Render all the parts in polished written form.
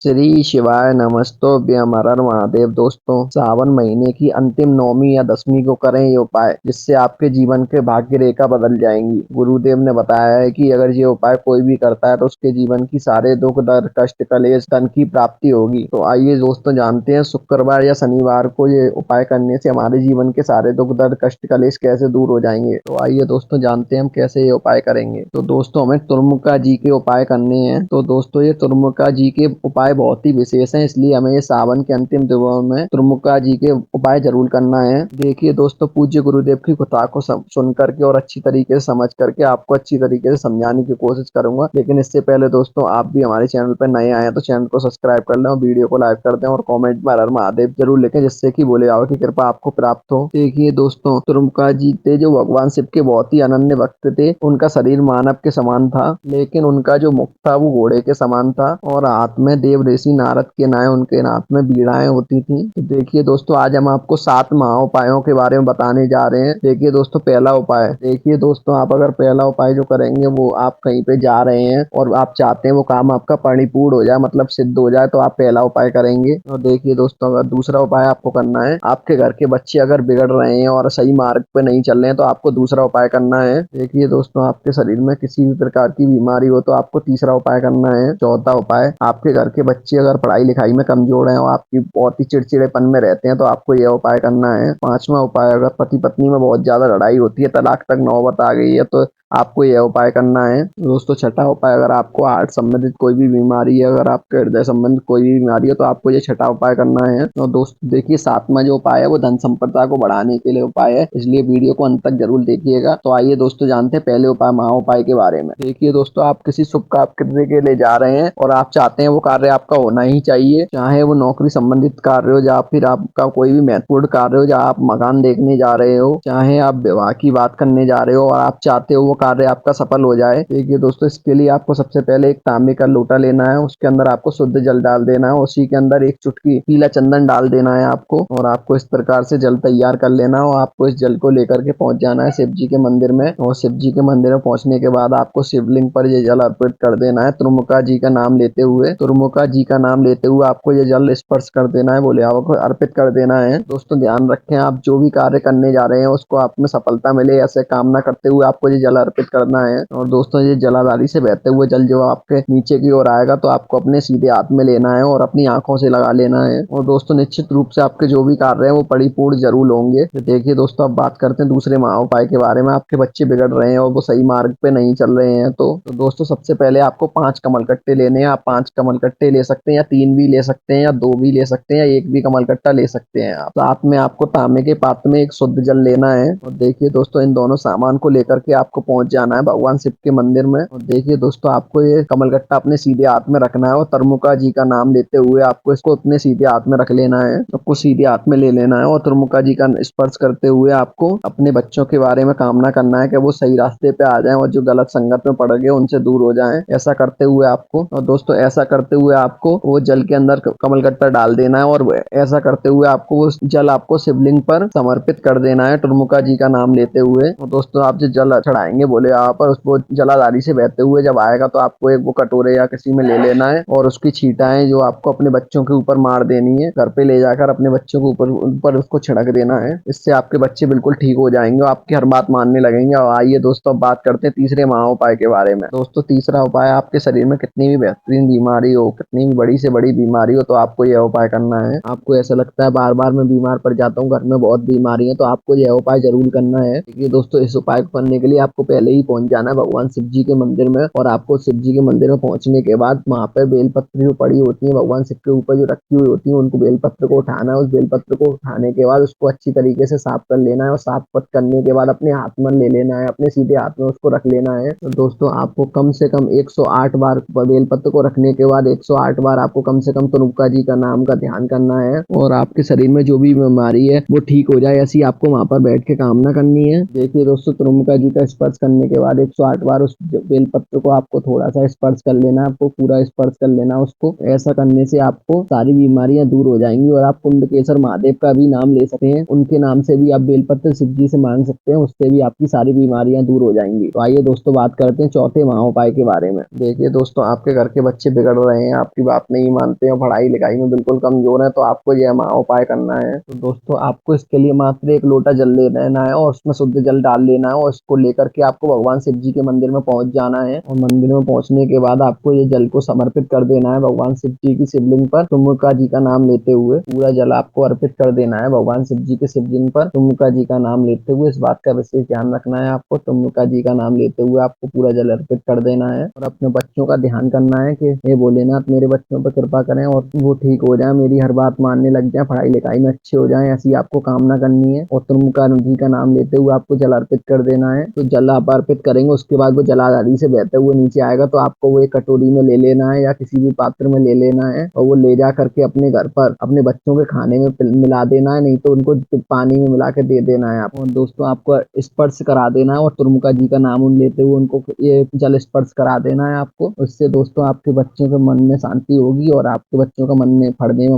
श्री शिवाय नमस्तोभ्यम हर हर महादेव। दोस्तों, सावन महीने की अंतिम नौमी या दसवीं को करें ये उपाय, जिससे आपके जीवन के भाग्य रेखा बदल जाएंगी। गुरुदेव ने बताया है कि अगर ये उपाय कोई भी करता है तो उसके जीवन की सारे दुख दर्द कष्ट कलेश धन की प्राप्ति होगी। तो आइए दोस्तों जानते हैं शुक्रवार या शनिवार को ये उपाय करने से हमारे जीवन के सारे दुख दर्द कष्ट कलेश कैसे दूर हो जाएंगे। तो आइए दोस्तों जानते हैं हम कैसे ये उपाय करेंगे। तो दोस्तों, हमें तुर्मुका जी के उपाय करने हैं। तो दोस्तों, ये तुर्मुका जी के उपाय बहुत ही विशेष हैं, इसलिए हमें ये सावन के अंतिम दिनों में त्रिमुका जी के उपाय जरूर करना है। देखिए दोस्तों, पूज्य गुरुदेव की कथा को सुन करके और अच्छी तरीके से समझ करके आपको अच्छी तरीके से समझाने की कोशिश करूंगा। लेकिन इससे पहले दोस्तों, आप भी हमारे चैनल पर नए आए हैं तो चैनल को सब्सक्राइब कर लें और वीडियो को लाइक कर दें और कॉमेंट में हर हर महादेव जरूर लिखें, जिससे कि भोले बाबा की कृपा आपको प्राप्त हो। देखिए दोस्तों, त्रिमुका जी थे जो भगवान शिव के बहुत ही अनन्य भक्त थे। उनका शरीर मानव के समान था, लेकिन उनका जो मुख था वो घोड़े के समान था और हाथ में देव ऋषि नारद के नाय उनके हाथ में बीड़ाएं होती थी। तो देखिए दोस्तों, आज हम आपको 7 महाउपायों के बारे में बताने जा रहे हैं। देखिए दोस्तों, पहला उपाय। देखिए दोस्तों, आप अगर पहला उपाय जो करेंगे वो आप कहीं पे जा रहे हैं और आप चाहते हैं वो काम आपका परिपूर्ण हो जाए, मतलब सिद्ध हो जाए, तो आप पहला उपाय करेंगे। और देखिए दोस्तों, अगर दूसरा उपाय आपको करना है, आपके घर के बच्चे अगर बिगड़ रहे हैं और सही मार्ग पे नहीं चल रहे हैं तो आपको दूसरा उपाय करना है। देखिए दोस्तों, आपके शरीर में किसी भी प्रकार की बीमारी हो तो आपको तीसरा उपाय करना है। चौथा उपाय, आपके घर के बच्चे अगर पढ़ाई लिखाई में कमजोर हैं और आपकी बहुत ही चिड़चिड़ेपन में रहते हैं तो आपको यह उपाय करना है। पांचवा उपाय, अगर पति पत्नी में बहुत ज्यादा लड़ाई होती है, तलाक तक नौबत आ गई है, तो आपको यह उपाय करना है। दोस्तों, छठा उपाय, अगर आपको हार्ट संबंधित कोई भी बीमारी है, अगर आपके हृदय संबंधित कोई भी बीमारी है तो आपको ये छठा उपाय करना है। तो दोस्तों देखिए, सातवां जो उपाय है वो धन संपदा को बढ़ाने के लिए उपाय है, इसलिए वीडियो को अंत तक जरूर देखिएगा। तो आइए दोस्तों जानते हैं पहले उपाय, महा उपाय के बारे में। देखिए दोस्तों, आप किसी शुभ कार्य के लिए जा रहे हैं और आप चाहते हैं वो कार्य आपका होना ही चाहिए, चाहे वो नौकरी संबंधित कार्य हो या फिर आपका कोई भी महत्वपूर्ण कार्य हो, जहाँ आप मकान देखने जा रहे हो, चाहे आप विवाह की बात करने जा रहे हो और आप चाहते हो वो कार्य आपका सफल हो जाए। देखिए दोस्तों, इसके लिए आपको सबसे पहले एक तांबे का लोटा लेना है, उसके अंदर आपको शुद्ध जल डाल देना है, उसी के अंदर एक चुटकी पीला चंदन डाल देना है आपको, और आपको इस प्रकार से जल तैयार कर लेना है। और आपको इस जल को लेकर के पहुंच जाना है शिव जी के मंदिर में, और शिव जी के मंदिर में पहुंचने के बाद आपको शिवलिंग पर ये जल अर्पित कर देना है। त्रिमुका जी का नाम लेते हुए, त्रिमुका जी का नाम लेते हुए आपको ये जल स्पर्श कर देना है, भोले बाबा को अर्पित कर देना है। दोस्तों ध्यान रखें, आप जो भी कार्य करने जा रहे हैं उसको आप में सफलता मिले ऐसे कामना करते हुए आपको ये जल अर्पित करना है। और दोस्तों, ये जलाधारी से बहते हुए जल जो आपके नीचे की ओर आएगा तो आपको अपने सीधे हाथ में लेना है और अपनी आंखों से लगा लेना है। और दोस्तों, निश्चित रूप से आपके जो भी कार्य हैं वो परिपूर्ण जरूर होंगे। तो देखिए दोस्तों, अब बात करते हैं दूसरे महाउपाय के बारे में। आपके बच्चे बिगड़ रहे हैं और वो सही मार्ग पे नहीं चल रहे हैं तो दोस्तों, सबसे पहले आपको 5 कमल कट्टे लेने हैं। आप 5 कमल कट्टे ले सकते हैं, या 3 भी ले सकते हैं, या 2 भी ले सकते हैं, या 1 भी कमल कट्टा ले सकते हैं। आप साथ में आपको तांबे के पात्र में एक शुद्ध जल लेना है। और देखिए दोस्तों, इन दोनों सामान को लेकर के आपको पहुंच जाना है भगवान शिव के मंदिर में। और देखिए दोस्तों, आपको ये कमलगट्टा अपने सीधे हाथ में रखना है और त्रिमुका जी का नाम लेते हुए आपको इसको अपने सीधे हाथ में रख लेना है, आपको सीधे हाथ में ले लेना है। और त्रिमुका जी का स्पर्श करते हुए आपको अपने बच्चों के बारे में कामना करना है कि वो सही रास्ते पे आ जाएं और जो गलत संगत में पड़ गए उनसे दूर हो जाएं। ऐसा करते हुए आपको, और दोस्तों ऐसा करते हुए आपको वो जल के अंदर कमलगट्टा डाल देना है, और ऐसा करते हुए आपको वो जल आपको शिवलिंग पर समर्पित कर देना है त्रिमुका जी का नाम लेते हुए। और दोस्तों, आप जो जल चढ़ाएंगे बोले आप पर, उसको जलाधारी से बहते हुए जब आएगा तो आपको एक वो कटोरे या किसी में ले लेना है और उसकी छींटाएं जो आपको अपने बच्चों के ऊपर मार देनी है, घर पे ले जाकर अपने बच्चों के ऊपर उसको छिड़क देना है। इससे आपके बच्चे बिल्कुल ठीक हो जाएंगे और आपकी हर बात मानने लगेंगे। और आइए दोस्तों, अब बात करते हैं तीसरे महाउपाय के बारे में। दोस्तों, तीसरा उपाय, आपके शरीर में कितनी भी बेहतरीन बीमारी हो, कितनी भी बड़ी से बड़ी बीमारी हो, तो आपको यह उपाय करना है। आपको ऐसा लगता है बार बार मैं बीमार पड़ जाता हूँ, घर में बहुत बीमारी है, तो आपको यह उपाय जरूर करना है। देखिए दोस्तों, इस उपाय को करने के लिए आपको पहले ही पहुंच जाना है भगवान शिव जी के मंदिर में, और आपको शिव जी के मंदिर में पहुंचने के बाद वहां पर बेलपत्र जो पड़ी होती है भगवान शिव के ऊपर जो रखी हुई होती है, उनको बेलपत्र को उठाना है। उस बेलपत्र को उठाने के बाद उसको अच्छी तरीके से साफ कर लेना है, और साफ पत करने के बाद अपने हाथ में ले लेना है, अपने सीधे हाथ में उसको रख लेना है। तो दोस्तों, आपको कम से कम 108 बार बेलपत्र को रखने के बाद 108 बार आपको कम से कम त्रिमुका जी का नाम का ध्यान करना है, और आपके शरीर में जो भी बीमारी है वो ठीक हो जाए, ऐसी आपको वहां पर बैठ के कामना करनी है। देखिए दोस्तों, त्रिमुका जी का स्पर्श करने के बाद 108 बार उस बेलपत्र को आपको थोड़ा-सा स्पर्श कर लेना है, आपको पूरा स्पर्श कर लेना है उसको। ऐसा करने से आपको सारी बीमारियाँ दूर हो जाएँगी और आप कुंडकेश्वर महादेव का भी नाम ले सकते हैं। उनके नाम से भी आप बेलपत्र शिव जी से माँग सकते हैं, उससे भी आपकी सारी बीमारियाँ दूर हो जाएँगी। तो आइए दोस्तों बात करते हैं चौथे महाउपाय के बारे में। देखिए दोस्तों, आपके घर के बच्चे बिगड़ रहे हैं, आपकी बात नहीं मानते हैं, पढ़ाई-लिखाई में बिल्कुल कमज़ोर हैं, तो आपको यह महाउपाय करना है। तो दोस्तों आपको इसके लिए मात्र 1 लोटा जल ले लेना है और उसमें शुद्ध जल डाल लेना है और इसको लेकर के आपको भगवान शिव जी के मंदिर में पहुँच जाना है और मंदिर में पहुँचने के बाद आपको ये जल को समर्पित कर देना है भगवान शिव जी की शिवलिंग पर तुमुका जी का नाम लेते हुए। पूरा जल आपको अर्पित कर देना है भगवान शिव जी के शिवलिंग पर तुमुका जी का नाम लेते हुए। इस बात का विशेष ध्यान रखना है आपको, तुमुका जी का नाम लेते हुए आपको पूरा जल अर्पित कर देना है और अपने बच्चों का ध्यान करना है कि हे भोलेनाथ मेरे बच्चों पर कृपा करें और वो ठीक हो जाए, मेरी हर बात मानने लग जाए, पढ़ाई लिखाई में अच्छे हो जाए, ऐसी आपको कामना करनी है। और तुमुका जी का नाम लेते हुए आपको जल अर्पित कर देना है। तो जल आप अर्पित करेंगे, उसके बाद वो जलाधारी से बहते हुए नीचे आएगा, तो आपको वो एक कटोरी में ले लेना है या किसी भी पात्र में ले लेना है और वो ले जा करके अपने घर पर अपने बच्चों के खाने में मिला देना है, नहीं तो उनको पानी में मिला के दे देना है। और दोस्तों आपको स्पर्श करा देना है और तुमुका जी का नाम लेते हुए उनको ये जल स्पर्श करा देना है आपको। उससे दोस्तों आपके बच्चों के मन में शांति होगी और आपके बच्चों का मन में पढ़ने में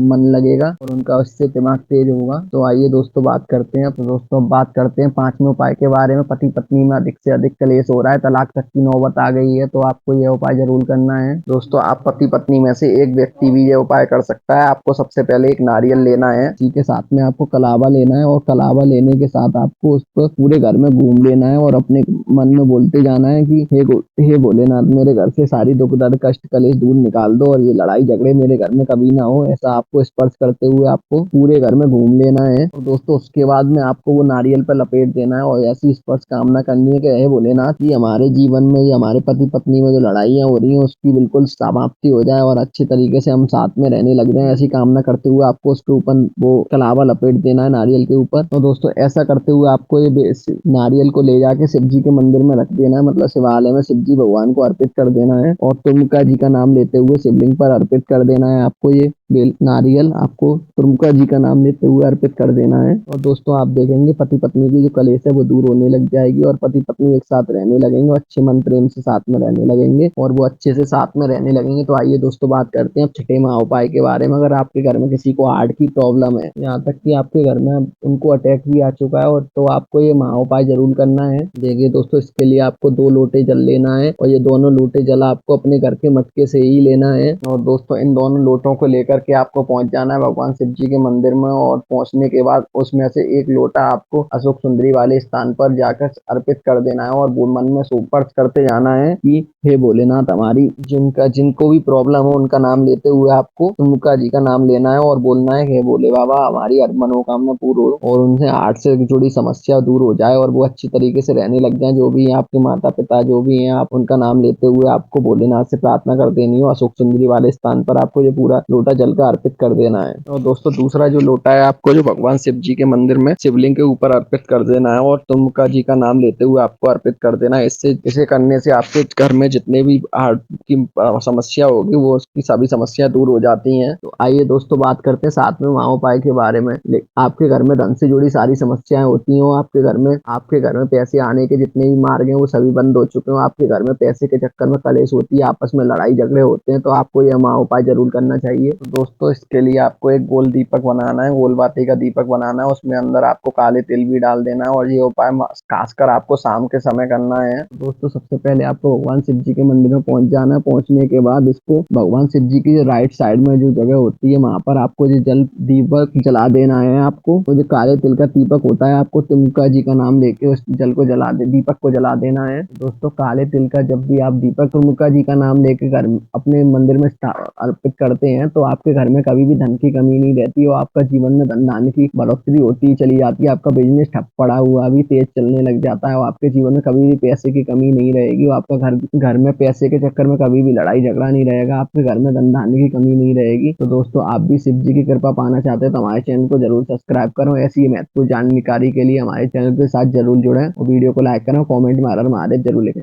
मन लगेगा और उनका उससे दिमाग तेज होगा। तो आइए दोस्तों बात करते हैं। तो दोस्तों बात करते हैं 5वें उपाय के बारे में। पति पत्नी में अधिक से अधिक कलेश हो रहा है, तलाक तक की नौबत आ गई है, तो आपको यह उपाय जरूर करना है। दोस्तों आप पति पत्नी में से एक व्यक्ति भी यह उपाय कर सकता है। आपको सबसे पहले एक नारियल लेना है, इसी के साथ में आपको कलावा लेना है और कलावा लेने के साथ आपको उस पर पूरे घर में घूम लेना है और अपने मन में बोलते जाना है कि हे भोलेनाथ मेरे घर से सारी दुख दर्द कष्ट कलेश दूर निकाल दो और ये लड़ाई झगड़े मेरे घर में कभी ना हो। ऐसा आपको स्पर्श करते हुए आपको पूरे घर में घूम लेना है और दोस्तों उसके बाद में आपको वो नारियल पर लपेट देना है और ऐसी स्पर्श कामना करनी है कि हे भोलेनाथ कि हमारे जीवन में या हमारे पति पत्नी में जो लड़ाइयाँ हो रही हैं उसकी बिल्कुल समाप्ति हो जाए और अच्छे तरीके से हम साथ में रहने लग जाए। ऐसी कामना करते हुए आपको उसके ऊपर वो कलावा लपेट देना है नारियल के ऊपर। तो दोस्तों ऐसा करते हुए आपको ये नारियल को ले जाके शिव जी के मंदिर में रख देना है, मतलब शिवालय में शिव जी भगवान को अर्पित कर देना है और तुमुका जी का नाम लेते हुए शिवलिंग पर अर्पित कर देना है। आपको ये नारियल आपको तुमुका जी का नाम लेते हुए अर्पित कर देना है और दोस्तों आप देखेंगे पति पत्नी की जो कलेश है वो दूर होने लग जाएगी और पति पत्नी एक साथ रहने लगेंगे और अच्छे मन प्रेम से साथ में रहने लगेंगे और वो अच्छे से साथ में रहने लगेंगे। तो आइए दोस्तों बात करते हैं 6ठे महाउपाय के बारे में। अगर आपके घर में किसी को हार्ट की प्रॉब्लम है, यहाँ तक कि आपके घर में उनको अटैक भी आ चुका है, और तो आपको ये महाउपाय जरूर करना है। देखिए दोस्तों इसके लिए आपको 2 लोटे जल लेना है और ये दोनों लोटे जल आपको अपने घर के मटके से ही लेना है और दोस्तों इन दोनों लोटों को लेकर के आपको पहुंच जाना है भगवान शिव जी के मंदिर में और पहुंचने के बाद उसमें से 1 लोटा आपको अशोक सुंदरी वाले स्थान पर जाकर अर्पित कर देना है और वो मन में स्पर्श करते जाना है कि हे भोलेनाथ हमारी जिनको भी प्रॉब्लम हो उनका नाम लेते हुए आपको तुमुका जी का नाम लेना है और बोलना है कि हे भोले बाबा हमारी हर मनोकामना पूर्ण हो और उनसे हार्ट से जुड़ी समस्या दूर हो जाए और वो अच्छी तरीके से रहने लग जाए। जो भी है आपके माता पिता जो भी हैं आप उनका नाम लेते हुए आपको भोलेनाथ से प्रार्थना कर देनी हो। अशोक सुंदरी वाले स्थान पर आपको ये पूरा लोटा जल का अर्पित कर देना है और दोस्तों दूसरा जो लोटा है आपको जो भगवान शिव जी के मंदिर में शिवलिंग के ऊपर अर्पित कर देना है और तुमुका जी का नाम लेते हुए आपको अर्पित कर देना है। इसे करने से आपके घर में जितने भी हार्ट की समस्या होगी वो उसकी सभी समस्या दूर हो जाती हैं। तो आइए दोस्तों बात करते हैं 7वें महाउपाय के बारे में। आपके घर में धन से जुड़ी सारी समस्याएं होती हो, आपके घर में पैसे आने के जितने भी मार्ग हैं वो सभी बंद हो चुके हो, आपके घर में पैसे के चक्कर में कलेश होती है, आपस में लड़ाई झगड़े होते हैं, तो आपको यह महाउपाय जरूर करना चाहिए। तो दोस्तों इसके लिए आपको एक गोल दीपक बनाना है, गोल बाती का दीपक बनाना है, उसमें अंदर आपको काले तिल भी डाल देना है और ये उपाय खासकर आपको शाम के समय करना है। दोस्तों सबसे पहले आपको भगवान शिव जी के मंदिर में पहुंच जाना है। पहुंचने के बाद इसको भगवान शिव जी की राइट साइड में जो जगह होती है वहां पर आपको ये जल दीपक जला देना है। आपको जो काले तिल का दीपक होता है आपको तुमुका जी का नाम लेके उस जल को दीपक को जला देना है। दोस्तों काले तिल का जब भी आप दीपक तुमुका जी का नाम लेके घर अपने मंदिर में अर्पित करते हैं तो आपके घर में कभी भी धन की कमी नहीं रहती और आपका जीवन में धन धान्य की बढ़ोतरी होती चली जाती है। आपका बिजनेस ठप पड़ा हुआ भी तेज चलने लग जाता है और आपके जीवन में कभी भी पैसे की कमी नहीं रहेगी और आपका घर में पैसे के चक्कर में कभी भी लड़ाई झगड़ा नहीं रहेगा, आपके घर में धन धान्य की कमी नहीं रहेगी। तो दोस्तों आप भी शिव जी की कृपा पाना चाहते हैं तो हमारे चैनल को जरूर सब्सक्राइब करो। ऐसी ही महत्वपूर्ण जानकारी के लिए हमारे चैनल के साथ जरूर जुड़ें और वीडियो को लाइक करें, कमेंट में हर हर महादेव जरूर लिखें।